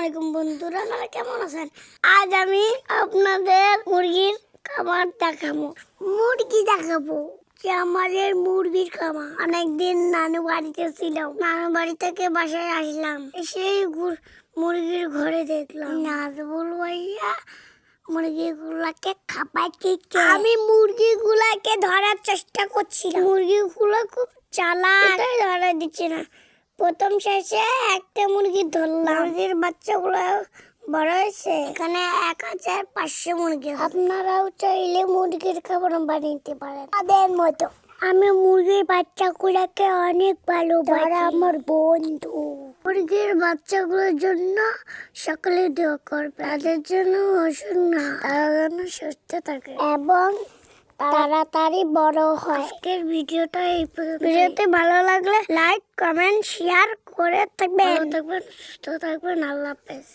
আলাইকুম বন্ধুরা, আপনারা কেমন আছেন? আজ আমি আপনাদের মুরগির খামার দেখাবো। যে আমাদের মুরগির খামার। অনেকদিন নানু বাড়িতে ছিলাম, নানু বাড়ি থেকে বাসায় আসলাম, সেই মুরগির ঘরে দেখলাম নাজবুল ভাইয়া মুরগিগুলাকে খাপাইতে। আমি মুরগিগুলাকে ধরার চেষ্টা করছিলাম, মুরগিগুলো খুব চালাক, ধরা দিচ্ছে না। প্রথম শেষে একটা মুরগি ধরলাম, মুরগির বাচ্চাগুলো বড় হয়েছে। এখানে 1500 মুরগি। আপনারাও চাইলে মুরগির খাবার বানিয়ে পারেন তাদের মতো। আমি মুরগির বাচ্চাগুলোকে অনেক ভালোবাসি, তারা আমার বন্ধু। মুরগির বাচ্চাগুলোর জন্য সকলে দোয়া করবে, তাদের জন্য অসুখ না, তারা যেন সুস্থ থাকে এবং তাড়াতাড়ি বড় হয়। আজকের ভিডিওটা এই পর্যন্ত। ভিডিওতে ভালো লাগলে লাইক, কমেন্ট, শেয়ার করে থাকবেন। সুস্থ থাকবেন। আল্লাহ হাফেজ।